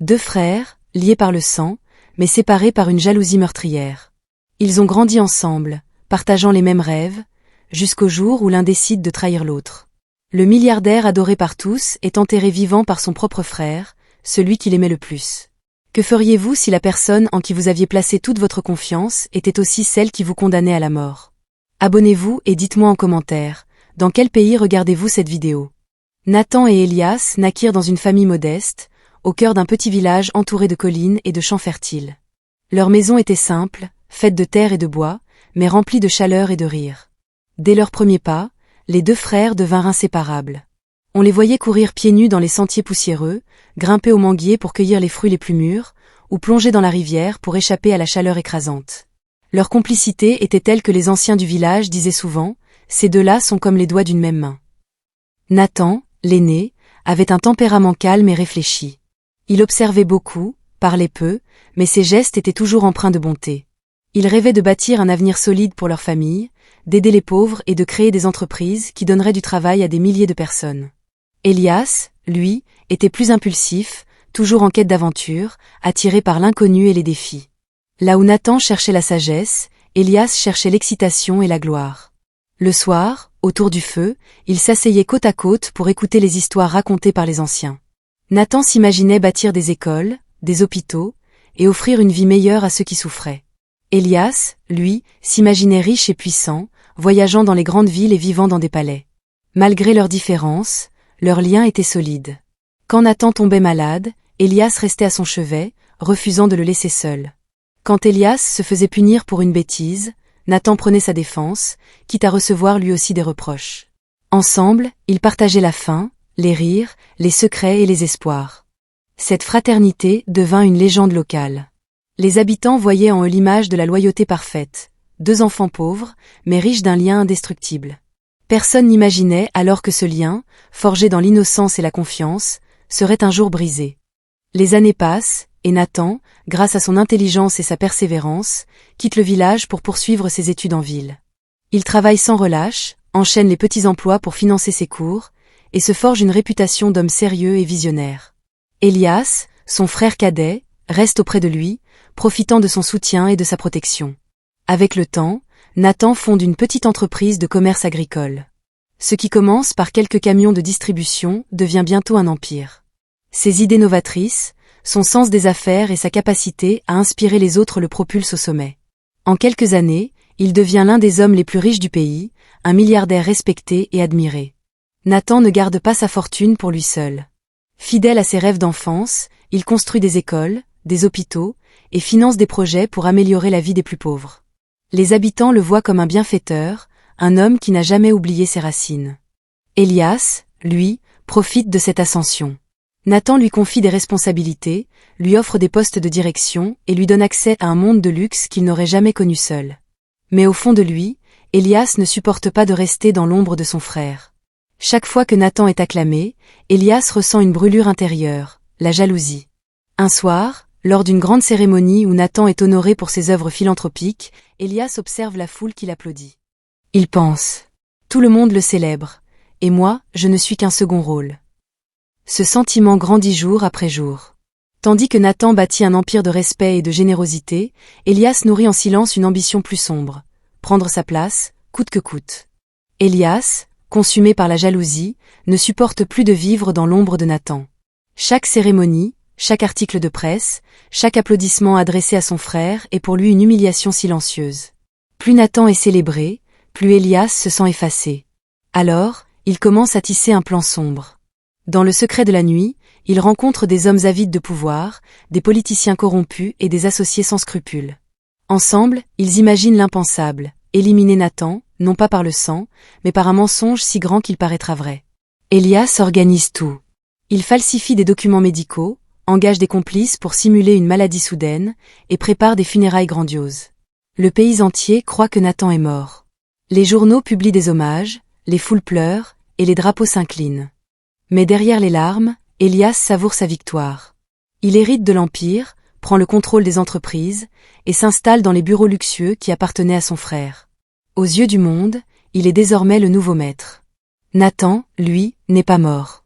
Deux frères, liés par le sang, mais séparés par une jalousie meurtrière. Ils ont grandi ensemble, partageant les mêmes rêves, jusqu'au jour où l'un décide de trahir l'autre. Le milliardaire adoré par tous est enterré vivant par son propre frère, celui qu'il aimait le plus. Que feriez-vous si la personne en qui vous aviez placé toute votre confiance était aussi celle qui vous condamnait à la mort? Abonnez-vous et dites-moi en commentaire, dans quel pays regardez-vous cette vidéo? Nathan et Elias naquirent dans une famille modeste, au cœur d'un petit village entouré de collines et de champs fertiles. Leur maison était simple, faite de terre et de bois, mais remplie de chaleur et de rire. Dès leurs premiers pas, les deux frères devinrent inséparables. On les voyait courir pieds nus dans les sentiers poussiéreux, grimper aux manguiers pour cueillir les fruits les plus mûrs, ou plonger dans la rivière pour échapper à la chaleur écrasante. Leur complicité était telle que les anciens du village disaient souvent « Ces deux-là sont comme les doigts d'une même main ». Nathan, l'aîné, avait un tempérament calme et réfléchi. Il observait beaucoup, parlait peu, mais ses gestes étaient toujours empreints de bonté. Il rêvait de bâtir un avenir solide pour leur famille, d'aider les pauvres et de créer des entreprises qui donneraient du travail à des milliers de personnes. Elias, lui, était plus impulsif, toujours en quête d'aventure, attiré par l'inconnu et les défis. Là où Nathan cherchait la sagesse, Elias cherchait l'excitation et la gloire. Le soir, autour du feu, ils s'asseyaient côte à côte pour écouter les histoires racontées par les anciens. Nathan s'imaginait bâtir des écoles, des hôpitaux, et offrir une vie meilleure à ceux qui souffraient. Elias, lui, s'imaginait riche et puissant, voyageant dans les grandes villes et vivant dans des palais. Malgré leurs différences, leur lien était solide. Quand Nathan tombait malade, Elias restait à son chevet, refusant de le laisser seul. Quand Elias se faisait punir pour une bêtise, Nathan prenait sa défense, quitte à recevoir lui aussi des reproches. Ensemble, ils partageaient la faim, les rires, les secrets et les espoirs. Cette fraternité devint une légende locale. Les habitants voyaient en eux l'image de la loyauté parfaite, deux enfants pauvres, mais riches d'un lien indestructible. Personne n'imaginait alors que ce lien, forgé dans l'innocence et la confiance, serait un jour brisé. Les années passent, et Nathan, grâce à son intelligence et sa persévérance, quitte le village pour poursuivre ses études en ville. Il travaille sans relâche, enchaîne les petits emplois pour financer ses cours, et se forge une réputation d'homme sérieux et visionnaire. Elias, son frère cadet, reste auprès de lui, profitant de son soutien et de sa protection. Avec le temps, Nathan fonde une petite entreprise de commerce agricole. Ce qui commence par quelques camions de distribution devient bientôt un empire. Ses idées novatrices, son sens des affaires et sa capacité à inspirer les autres le propulsent au sommet. En quelques années, il devient l'un des hommes les plus riches du pays, un milliardaire respecté et admiré. Nathan ne garde pas sa fortune pour lui seul. Fidèle à ses rêves d'enfance, il construit des écoles, des hôpitaux, et finance des projets pour améliorer la vie des plus pauvres. Les habitants le voient comme un bienfaiteur, un homme qui n'a jamais oublié ses racines. Elias, lui, profite de cette ascension. Nathan lui confie des responsabilités, lui offre des postes de direction et lui donne accès à un monde de luxe qu'il n'aurait jamais connu seul. Mais au fond de lui, Elias ne supporte pas de rester dans l'ombre de son frère. Chaque fois que Nathan est acclamé, Elias ressent une brûlure intérieure, la jalousie. Un soir, lors d'une grande cérémonie où Nathan est honoré pour ses œuvres philanthropiques, Elias observe la foule qui l'applaudit. Il pense « Tout le monde le célèbre, et moi, je ne suis qu'un second rôle. » Ce sentiment grandit jour après jour. Tandis que Nathan bâtit un empire de respect et de générosité, Elias nourrit en silence une ambition plus sombre, prendre sa place, coûte que coûte. Elias, consumé par la jalousie, ne supporte plus de vivre dans l'ombre de Nathan. Chaque cérémonie, chaque article de presse, chaque applaudissement adressé à son frère est pour lui une humiliation silencieuse. Plus Nathan est célébré, plus Elias se sent effacé. Alors, il commence à tisser un plan sombre. Dans le secret de la nuit, il rencontre des hommes avides de pouvoir, des politiciens corrompus et des associés sans scrupules. Ensemble, ils imaginent l'impensable, éliminer Nathan, non pas par le sang, mais par un mensonge si grand qu'il paraîtra vrai. Elias organise tout. Il falsifie des documents médicaux, engage des complices pour simuler une maladie soudaine, et prépare des funérailles grandioses. Le pays entier croit que Nathan est mort. Les journaux publient des hommages, les foules pleurent, et les drapeaux s'inclinent. Mais derrière les larmes, Elias savoure sa victoire. Il hérite de l'empire, prend le contrôle des entreprises, et s'installe dans les bureaux luxueux qui appartenaient à son frère. Aux yeux du monde, il est désormais le nouveau maître. Nathan, lui, n'est pas mort.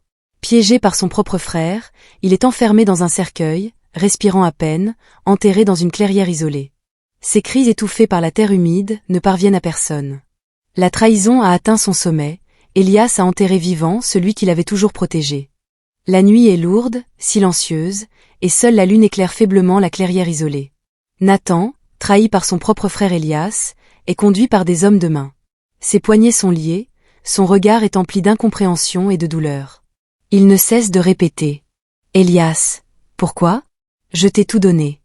Piégé par son propre frère, il est enfermé dans un cercueil, respirant à peine, enterré dans une clairière isolée. Ses cris étouffés par la terre humide ne parviennent à personne. La trahison a atteint son sommet, Élias a enterré vivant celui qu'il avait toujours protégé. La nuit est lourde, silencieuse, et seule la lune éclaire faiblement la clairière isolée. Nathan, trahi par son propre frère Élias, est conduit par des hommes de main. Ses poignets sont liés, son regard est empli d'incompréhension et de douleur. Il ne cesse de répéter. « Élias, pourquoi ? Je t'ai tout donné. »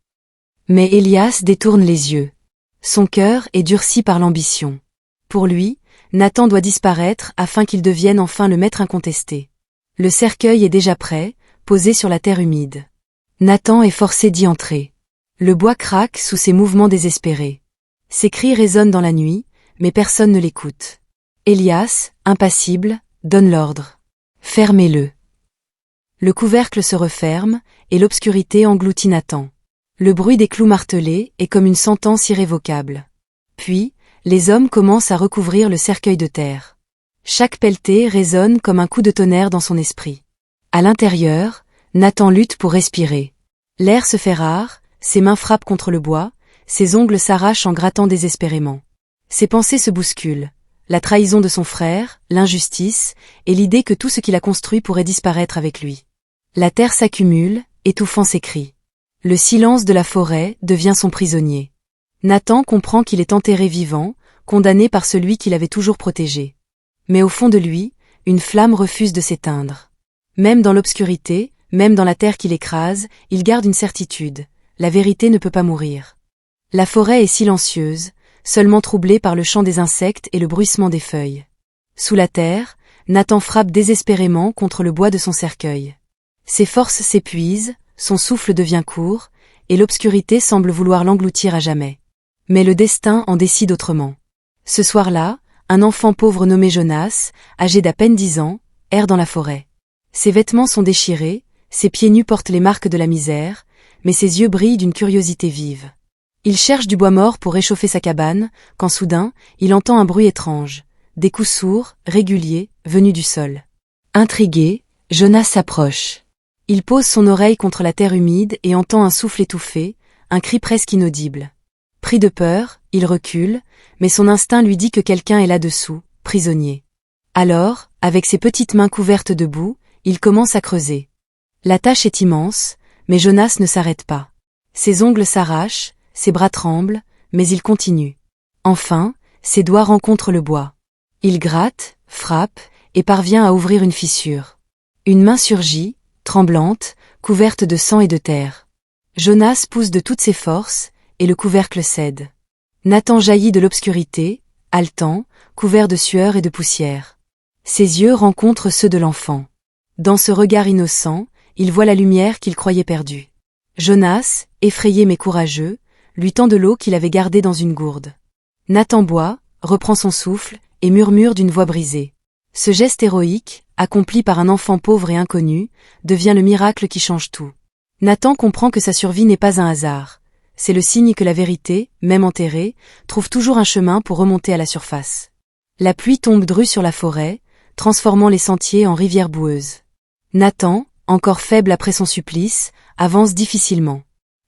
Mais Élias détourne les yeux. Son cœur est durci par l'ambition. Pour lui, Nathan doit disparaître afin qu'il devienne enfin le maître incontesté. Le cercueil est déjà prêt, posé sur la terre humide. Nathan est forcé d'y entrer. Le bois craque sous ses mouvements désespérés. Ses cris résonnent dans la nuit, mais personne ne l'écoute. Élias, impassible, donne l'ordre. « Fermez-le. » Le couvercle se referme, et l'obscurité engloutit Nathan. Le bruit des clous martelés est comme une sentence irrévocable. Puis, les hommes commencent à recouvrir le cercueil de terre. Chaque pelletée résonne comme un coup de tonnerre dans son esprit. À l'intérieur, Nathan lutte pour respirer. L'air se fait rare, ses mains frappent contre le bois, ses ongles s'arrachent en grattant désespérément. Ses pensées se bousculent. La trahison de son frère, l'injustice, et l'idée que tout ce qu'il a construit pourrait disparaître avec lui. La terre s'accumule, étouffant ses cris. Le silence de la forêt devient son prisonnier. Nathan comprend qu'il est enterré vivant, condamné par celui qu'il avait toujours protégé. Mais au fond de lui, une flamme refuse de s'éteindre. Même dans l'obscurité, même dans la terre qui l'écrase, il garde une certitude. La vérité ne peut pas mourir. La forêt est silencieuse, seulement troublée par le chant des insectes et le bruissement des feuilles. Sous la terre, Nathan frappe désespérément contre le bois de son cercueil. Ses forces s'épuisent, son souffle devient court, et l'obscurité semble vouloir l'engloutir à jamais. Mais le destin en décide autrement. Ce soir-là, un enfant pauvre nommé Jonas, âgé d'à peine 10 ans, erre dans la forêt. Ses vêtements sont déchirés, ses pieds nus portent les marques de la misère, mais ses yeux brillent d'une curiosité vive. Il cherche du bois mort pour réchauffer sa cabane, quand soudain, il entend un bruit étrange, des coups sourds, réguliers, venus du sol. Intrigué, Jonas s'approche. Il pose son oreille contre la terre humide et entend un souffle étouffé, un cri presque inaudible. Pris de peur, il recule, mais son instinct lui dit que quelqu'un est là-dessous, prisonnier. Alors, avec ses petites mains couvertes de boue, il commence à creuser. La tâche est immense, mais Jonas ne s'arrête pas. Ses ongles s'arrachent, ses bras tremblent, mais il continue. Enfin, ses doigts rencontrent le bois. Il gratte, frappe, et parvient à ouvrir une fissure. Une main surgit, tremblante, couverte de sang et de terre. Jonas pousse de toutes ses forces, et le couvercle cède. Nathan jaillit de l'obscurité, haletant, couvert de sueur et de poussière. Ses yeux rencontrent ceux de l'enfant. Dans ce regard innocent, il voit la lumière qu'il croyait perdue. Jonas, effrayé mais courageux, lui tend de l'eau qu'il avait gardée dans une gourde. Nathan boit, reprend son souffle, et murmure d'une voix brisée. Ce geste héroïque, accompli par un enfant pauvre et inconnu, devient le miracle qui change tout. Nathan comprend que sa survie n'est pas un hasard. C'est le signe que la vérité, même enterrée, trouve toujours un chemin pour remonter à la surface. La pluie tombe drue sur la forêt, transformant les sentiers en rivières boueuses. Nathan, encore faible après son supplice, avance difficilement.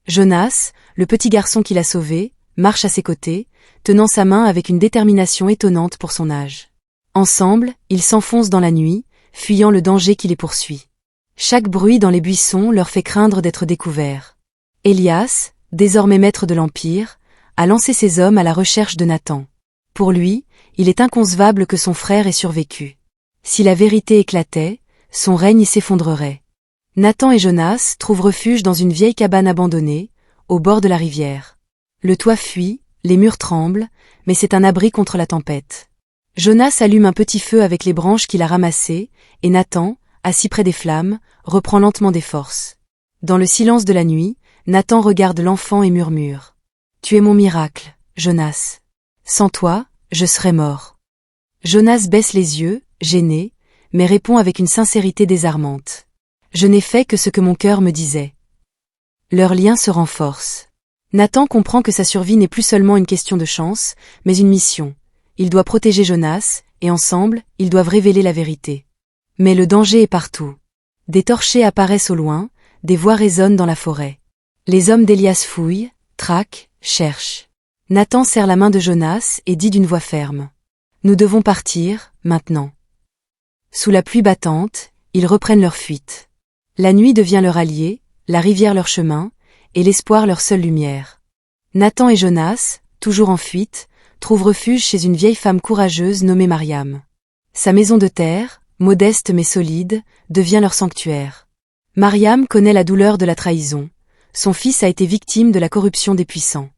Jonas, le petit garçon qui l'a sauvé, marche à ses côtés, tenant sa main avec une détermination étonnante pour son âge. Ensemble, ils s'enfoncent dans la nuit, fuyant le danger qui les poursuit. Chaque bruit dans les buissons leur fait craindre d'être découverts. Élias, désormais maître de l'Empire, a lancé ses hommes à la recherche de Nathan. Pour lui, il est inconcevable que son frère ait survécu. Si la vérité éclatait, son règne s'effondrerait. Nathan et Jonas trouvent refuge dans une vieille cabane abandonnée, au bord de la rivière. Le toit fuit, les murs tremblent, mais c'est un abri contre la tempête. Jonas allume un petit feu avec les branches qu'il a ramassées, et Nathan, assis près des flammes, reprend lentement des forces. Dans le silence de la nuit, Nathan regarde l'enfant et murmure. « Tu es mon miracle, Jonas. Sans toi, je serais mort. » Jonas baisse les yeux, gêné, mais répond avec une sincérité désarmante. « Je n'ai fait que ce que mon cœur me disait. » Leur lien se renforce. Nathan comprend que sa survie n'est plus seulement une question de chance, mais une mission. Il doit protéger Jonas, et ensemble, ils doivent révéler la vérité. Mais le danger est partout. Des torchers apparaissent au loin, des voix résonnent dans la forêt. Les hommes d'Élias fouillent, traquent, cherchent. Nathan serre la main de Jonas et dit d'une voix ferme. Nous devons partir, maintenant. Sous la pluie battante, ils reprennent leur fuite. La nuit devient leur allié, la rivière leur chemin, et l'espoir leur seule lumière. Nathan et Jonas, toujours en fuite, trouvent refuge chez une vieille femme courageuse nommée Mariam. Sa maison de terre, modeste mais solide, devient leur sanctuaire. Mariam connaît la douleur de la trahison. Son fils a été victime de la corruption des puissants.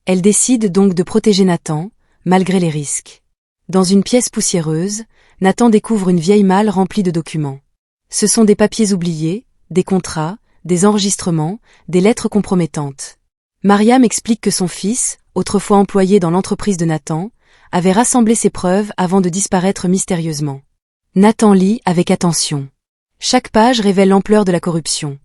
Elle décide donc de protéger Nathan, malgré les risques. Dans une pièce poussiéreuse, Nathan découvre une vieille malle remplie de documents. Ce sont des papiers oubliés, des contrats, des enregistrements, des lettres compromettantes. Mariam explique que son fils, autrefois employé dans l'entreprise de Nathan, avait rassemblé ses preuves avant de disparaître mystérieusement. Nathan lit avec attention. Chaque page révèle l'ampleur de la corruption.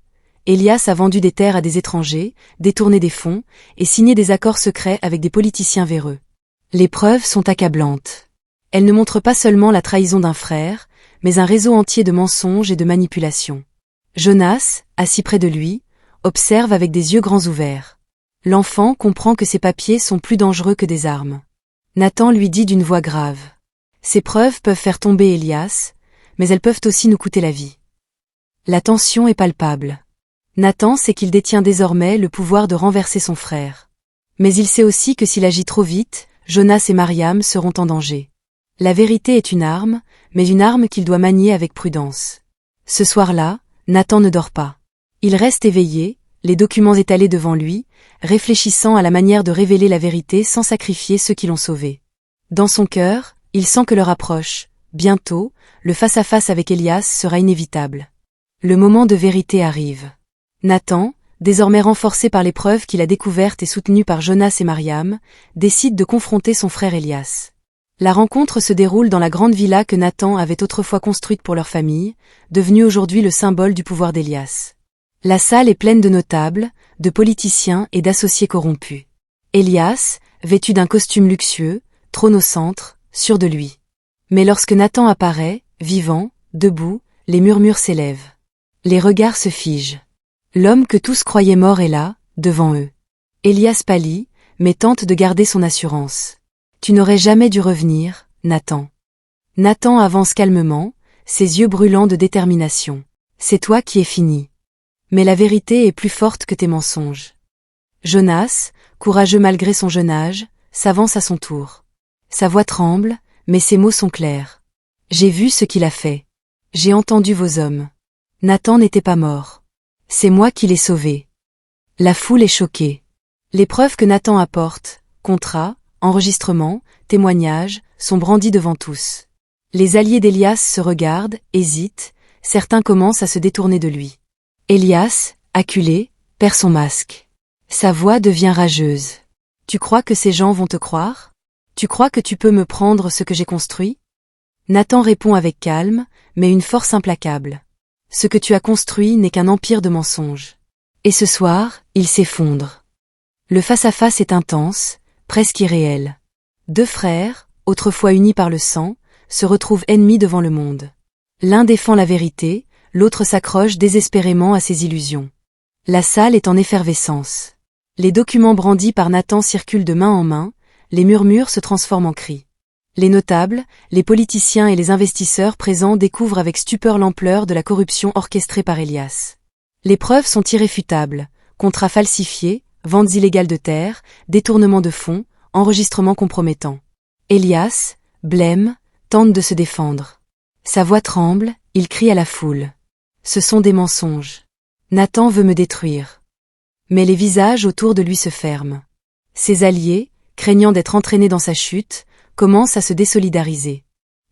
Élias a vendu des terres à des étrangers, détourné des fonds, et signé des accords secrets avec des politiciens véreux. Les preuves sont accablantes. Elles ne montrent pas seulement la trahison d'un frère, mais un réseau entier de mensonges et de manipulations. Jonas, assis près de lui, observe avec des yeux grands ouverts. L'enfant comprend que ces papiers sont plus dangereux que des armes. Nathan lui dit d'une voix grave. Ces preuves peuvent faire tomber Élias, mais elles peuvent aussi nous coûter la vie. La tension est palpable. Nathan sait qu'il détient désormais le pouvoir de renverser son frère. Mais il sait aussi que s'il agit trop vite, Jonas et Mariam seront en danger. La vérité est une arme, mais une arme qu'il doit manier avec prudence. Ce soir-là, Nathan ne dort pas. Il reste éveillé, les documents étalés devant lui, réfléchissant à la manière de révéler la vérité sans sacrifier ceux qui l'ont sauvé. Dans son cœur, il sent que l'heure approche. Bientôt, le face-à-face avec Élias sera inévitable. Le moment de vérité arrive. Nathan, désormais renforcé par les preuves qu'il a découvertes et soutenu par Jonas et Mariam, décide de confronter son frère Élias. La rencontre se déroule dans la grande villa que Nathan avait autrefois construite pour leur famille, devenue aujourd'hui le symbole du pouvoir d'Élias. La salle est pleine de notables, de politiciens et d'associés corrompus. Élias, vêtu d'un costume luxueux, trône au centre, sûr de lui. Mais lorsque Nathan apparaît, vivant, debout, les murmures s'élèvent. Les regards se figent. L'homme que tous croyaient mort est là, devant eux. Élias pâlit, mais tente de garder son assurance. Tu n'aurais jamais dû revenir, Nathan. Nathan avance calmement, ses yeux brûlants de détermination. C'est toi qui es fini. Mais la vérité est plus forte que tes mensonges. Jonas, courageux malgré son jeune âge, s'avance à son tour. Sa voix tremble, mais ses mots sont clairs. J'ai vu ce qu'il a fait. J'ai entendu vos hommes. Nathan n'était pas mort. C'est moi qui l'ai sauvé. La foule est choquée. Les preuves que Nathan apporte, contrats, enregistrements, témoignages, sont brandis devant tous. Les alliés d'Élias se regardent, hésitent, certains commencent à se détourner de lui. Élias, acculé, perd son masque. Sa voix devient rageuse. Tu crois que ces gens vont te croire? Tu crois que tu peux me prendre ce que j'ai construit? Nathan répond avec calme, mais une force implacable. Ce que tu as construit n'est qu'un empire de mensonges. Et ce soir, il s'effondre. Le face-à-face est intense, presque irréel. Deux frères, autrefois unis par le sang, se retrouvent ennemis devant le monde. L'un défend la vérité, l'autre s'accroche désespérément à ses illusions. La salle est en effervescence. Les documents brandis par Nathan circulent de main en main, les murmures se transforment en cris. Les notables, les politiciens et les investisseurs présents découvrent avec stupeur l'ampleur de la corruption orchestrée par Élias. Les preuves sont irréfutables, contrats falsifiés, ventes illégales de terres, détournements de fonds, enregistrements compromettants. Élias, blême, tente de se défendre. Sa voix tremble, il crie à la foule. Ce sont des mensonges. Nathan veut me détruire. Mais les visages autour de lui se ferment. Ses alliés, craignant d'être entraînés dans sa chute, commencent à se désolidariser.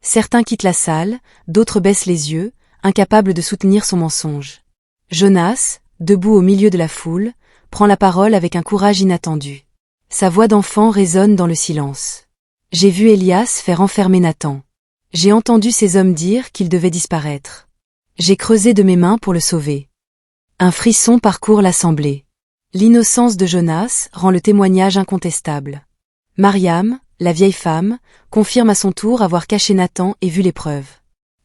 Certains quittent la salle, d'autres baissent les yeux, incapables de soutenir son mensonge. Jonas, debout au milieu de la foule, prend la parole avec un courage inattendu. Sa voix d'enfant résonne dans le silence. J'ai vu Élias faire enfermer Nathan. J'ai entendu ces hommes dire qu'il devait disparaître. J'ai creusé de mes mains pour le sauver. Un frisson parcourt l'assemblée. L'innocence de Jonas rend le témoignage incontestable. Mariam, la vieille femme, confirme à son tour avoir caché Nathan et vu les preuves.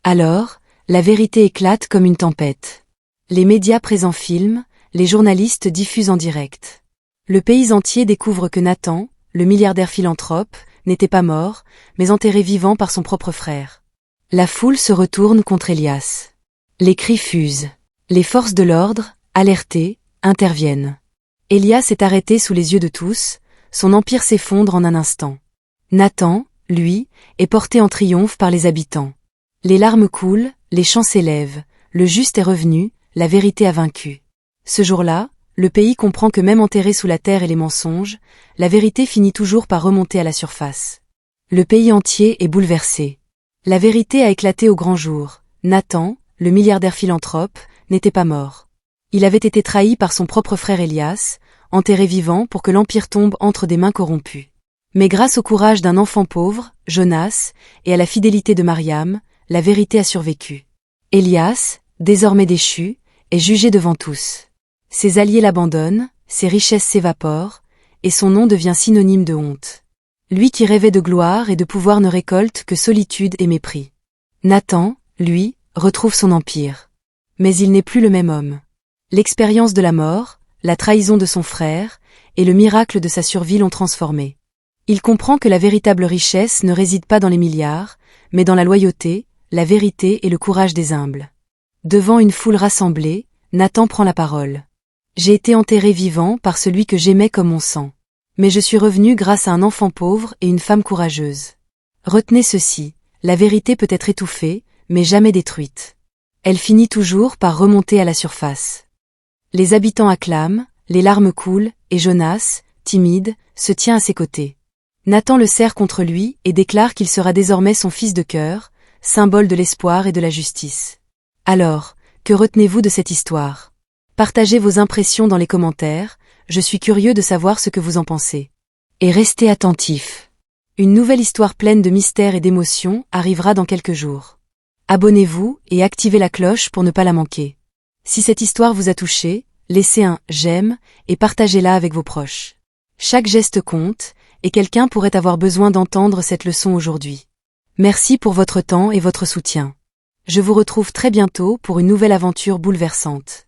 Alors, la vérité éclate comme une tempête. Les médias présents filment, les journalistes diffusent en direct. Le pays entier découvre que Nathan, le milliardaire philanthrope, n'était pas mort, mais enterré vivant par son propre frère. La foule se retourne contre Elias. Les cris fusent. Les forces de l'ordre, alertées, interviennent. Elias est arrêté sous les yeux de tous, son empire s'effondre en un instant. Nathan, lui, est porté en triomphe par les habitants. Les larmes coulent, les chants s'élèvent, le juste est revenu, la vérité a vaincu. Ce jour-là, le pays comprend que même enterré sous la terre et les mensonges, la vérité finit toujours par remonter à la surface. Le pays entier est bouleversé. La vérité a éclaté au grand jour. Nathan, le milliardaire philanthrope, n'était pas mort. Il avait été trahi par son propre frère Elias, enterré vivant pour que l'empire tombe entre des mains corrompues. Mais grâce au courage d'un enfant pauvre, Jonas, et à la fidélité de Mariam, la vérité a survécu. Elias, désormais déchu, est jugé devant tous. Ses alliés l'abandonnent, ses richesses s'évaporent, et son nom devient synonyme de honte. Lui qui rêvait de gloire et de pouvoir ne récolte que solitude et mépris. Nathan, lui, retrouve son empire. Mais il n'est plus le même homme. L'expérience de la mort, la trahison de son frère, et le miracle de sa survie l'ont transformé. Il comprend que la véritable richesse ne réside pas dans les milliards, mais dans la loyauté, la vérité et le courage des humbles. Devant une foule rassemblée, Nathan prend la parole. J'ai été enterré vivant par celui que j'aimais comme mon sang. Mais je suis revenu grâce à un enfant pauvre et une femme courageuse. Retenez ceci, la vérité peut être étouffée, mais jamais détruite. Elle finit toujours par remonter à la surface. Les habitants acclament, les larmes coulent, et Jonas, timide, se tient à ses côtés. Nathan le serre contre lui et déclare qu'il sera désormais son fils de cœur, symbole de l'espoir et de la justice. Alors, que retenez-vous de cette histoire ? Partagez vos impressions dans les commentaires, je suis curieux de savoir ce que vous en pensez. Et restez attentifs. Une nouvelle histoire pleine de mystères et d'émotions arrivera dans quelques jours. Abonnez-vous et activez la cloche pour ne pas la manquer. Si cette histoire vous a touché, laissez un « j'aime » et partagez-la avec vos proches. Chaque geste compte, et quelqu'un pourrait avoir besoin d'entendre cette leçon aujourd'hui. Merci pour votre temps et votre soutien. Je vous retrouve très bientôt pour une nouvelle aventure bouleversante.